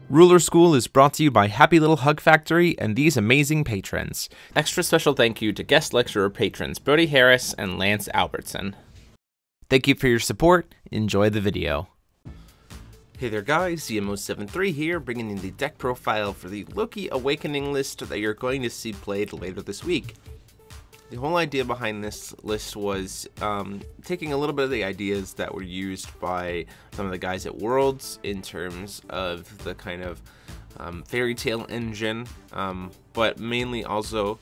Ruler School is brought to you by Happy Little Hug Factory and these amazing patrons. Extra special thank you to guest lecturer patrons Brody Harris and Lance Albertson. Thank you for your support. Enjoy the video. Hey there guys, CMO73 here, bringing in the deck profile for the Loki Awakening list that you're going to see played later this week. The whole idea behind this list was taking a little bit of the ideas that were used by some of the guys at Worlds in terms of the kind of fairy tale engine, but mainly also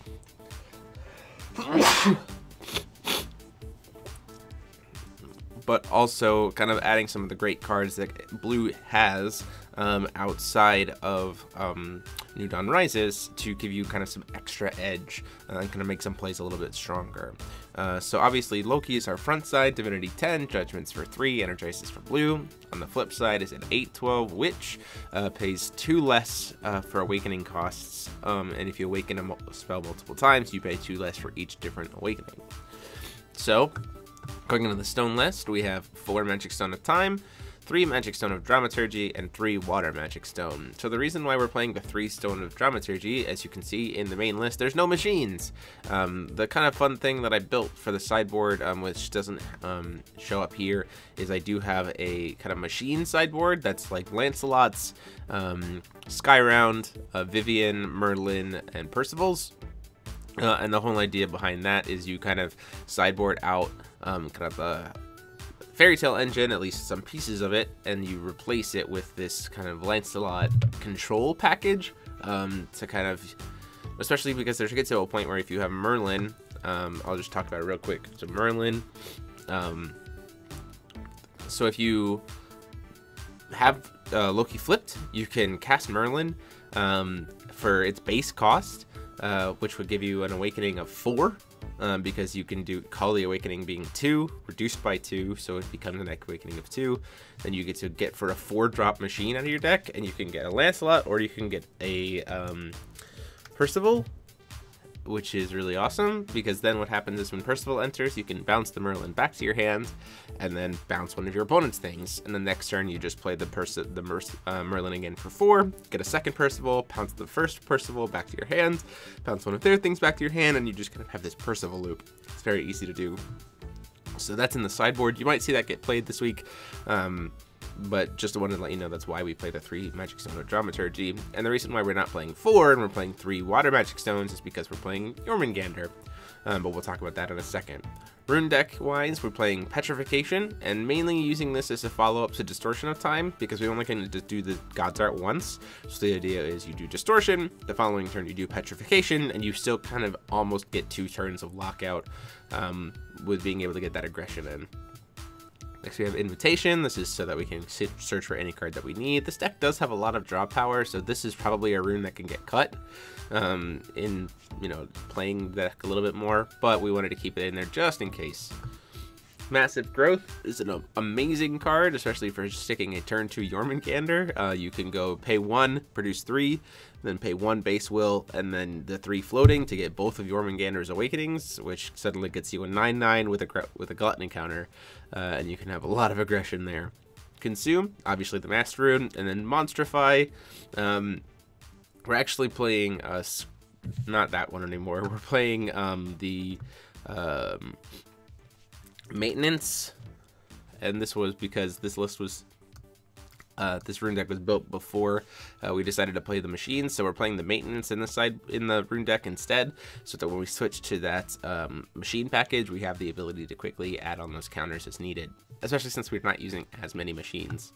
kind of adding some of the great cards that Blue has outside of New Dawn Rises to give you kind of some extra edge and kind of make some plays a little bit stronger. So obviously Loki is our front side, Divinity 10, Judgments for 3, Energizes for blue. On the flip side is an 8/12 Witch, pays 2 less for awakening costs, and if you awaken a spell multiple times, you pay 2 less for each different awakening. So going into the stone list, we have 4 Magic Stone of Time, 3 Magic Stone of Dramaturgy, and 3 Water Magic Stone. So the reason why we're playing the 3 Stone of Dramaturgy, as you can see in the main list, there's no machines. The kind of fun thing that I built for the sideboard, which doesn't show up here, is I do have a kind of machine sideboard that's like Lancelot's, Skyround, Vivian, Merlin, and Percival's. And the whole idea behind that is you kind of sideboard out kind of a fairy tale engine, at least some pieces of it, and you replace it with this kind of Lancelot control package to kind of, especially because there's gets to a point where if you have Merlin, I'll just talk about it real quick. So Merlin, so if you have Loki flipped, you can cast Merlin for its base cost, which would give you an awakening of 4. Because you can call the awakening being 2, reduced by 2, so it becomes an awakening of 2. Then you get to get for a 4-drop machine out of your deck, and you can get a Lancelot, or you can get a Percival, which is really awesome, because then what happens is when Percival enters, you can bounce the Merlin back to your hand, and then bounce one of your opponent's things. And the next turn, you just play the Merlin again for 4, get a second Percival, bounce the first Percival back to your hand, bounce one of their things back to your hand, and you just kind of have this Percival loop. It's very easy to do. So that's in the sideboard. You might see that get played this week, but just wanted to let you know that's why we play the 3 Magic Stone of Dramaturgy. And the reason why we're not playing 4 and we're playing 3 Water Magic Stones is because we're playing Jormungandr, but we'll talk about that in a second. Rune Deck wise, we're playing Petrification, and mainly using this as a follow-up to Distortion of Time, because we only can just do the God's Art once. So the idea is you do Distortion, the following turn you do Petrification, and you still kind of almost get 2 turns of Lockout with being able to get that aggression in. Next we have Invitation. This is so that we can search for any card that we need. This deck does have a lot of draw power, so this is probably a rune that can get cut in, you know, playing the deck a little bit more, but we wanted to keep it in there just in case. Massive Growth is an amazing card, especially for sticking a turn 2 Jormungandr. You can go pay 1, produce 3, then pay 1 base will, and then the 3 floating to get both of Jormungandr's awakenings, which suddenly gets you a 9/9 with a gluttony counter, and you can have a lot of aggression there. Consume, obviously the Master Rune, and then Monstrify. We're actually playing not that one anymore. We're playing the Maintenance, and this was because this list was this rune deck was built before we decided to play the machines, so we're playing the Maintenance in the rune deck instead, so that when we switch to that machine package, we have the ability to quickly add on those counters as needed, especially since we're not using as many machines.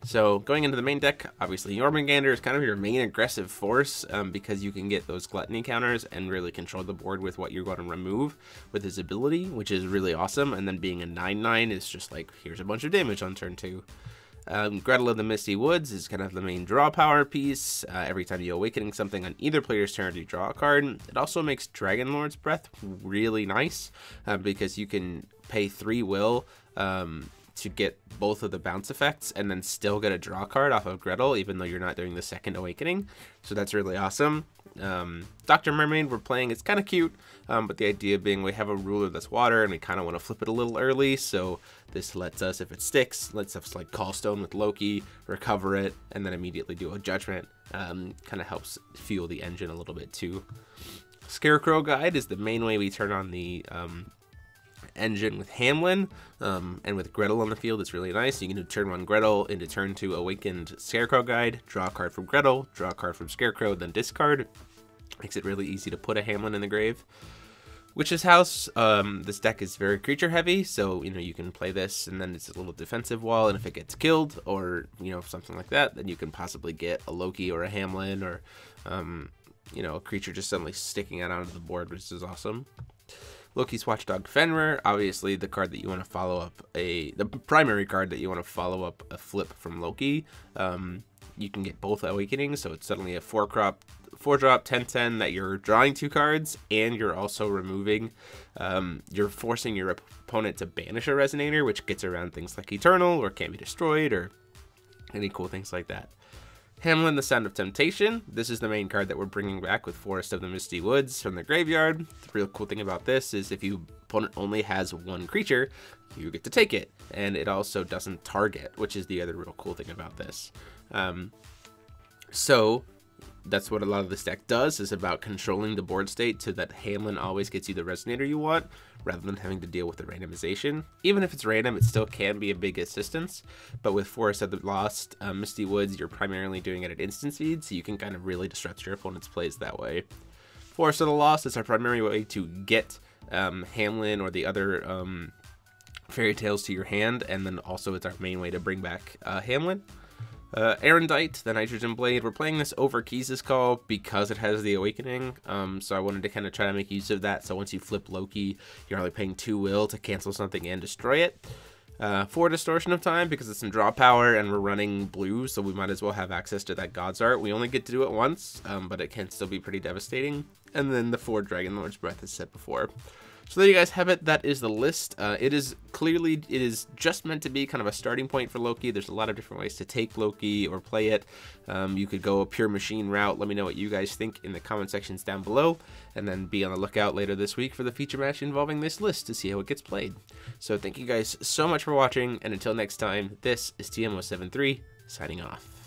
So going into the main deck, obviously Jormungandr is kind of your main aggressive force, because you can get those gluttony counters and really control the board with what you're going to remove with his ability, which is really awesome. And then being a 9/9 is just like, here's a bunch of damage on turn 2. Gretel of the Misty Woods is kind of the main draw power piece. Every time you awakening something on either player's turn, you draw a card. It also makes Dragon Lord's Breath really nice, because you can pay 3 will to get both of the bounce effects and then still get a draw card off of Gretel, even though you're not doing the second awakening. So that's really awesome. Dr. Mermaid we're playing, it's kind of cute, but the idea being we have a ruler that's water and we kind of want to flip it a little early, so this lets us, if it sticks, lets us like call stone with Loki, recover it, and then immediately do a judgment. Kind of helps fuel the engine a little bit too. Scarecrow Guide is the main way we turn on the engine with Hamlin, and with Gretel on the field it's really nice. You can do turn 1 Gretel into turn 2 awakened Scarecrow Guide, draw a card from Gretel, draw a card from Scarecrow, then discard. Makes it really easy to put a Hamlin in the grave. Witch's House, this deck is very creature heavy, so you can play this and then it's a little defensive wall, and if it gets killed or something like that, then you can possibly get a Loki or a Hamlin or a creature just suddenly sticking out onto the board, which is awesome. Loki's Watchdog Fenrir, obviously the card that you want to follow up the primary card that you want to follow up a flip from Loki. You can get both awakenings, so it's suddenly a 4-drop 10/10 that you're drawing 2 cards, and you're also removing, you're forcing your opponent to banish a Resonator, which gets around things like Eternal or Can't Be Destroyed or any cool things like that. Hamlin, the Sound of Temptation. This is the main card that we're bringing back with Forest of the Misty Woods from the graveyard. The real cool thing about this is if your opponent only has 1 creature, you get to take it. And it also doesn't target, which is the other real cool thing about this. So that's what a lot of this deck does, is about controlling the board state so that Hamlin always gets you the Resonator you want, rather than having to deal with the randomization. Even if it's random, it still can be a big assistance, but with Forest of the Lost, Misty Woods, you're primarily doing it at instant speed, so you can kind of really disrupt your opponent's plays that way. Forest of the Lost is our primary way to get Hamlin or the other fairy tales to your hand, and then also it's our main way to bring back Hamlin. Erendite, the Nitrogen Blade, we're playing this over Keys' Call because it has the Awakening, so I wanted to kind of try to make use of that, so once you flip Loki, you're only paying 2 will to cancel something and destroy it. 4 Distortion of Time because it's some draw power and we're running blue, so we might as well have access to that God's Art. We only get to do it once, but it can still be pretty devastating. And then the 4 Dragon Lord's Breath as said before. So there you guys have it. That is the list. It is just meant to be kind of a starting point for Loki. There's a lot of different ways to take Loki or play it. You could go a pure machine route. Let me know what you guys think in the comment sections down below, and then be on the lookout later this week for the feature match involving this list to see how it gets played. So thank you guys so much for watching, and until next time, this is TMO73 signing off.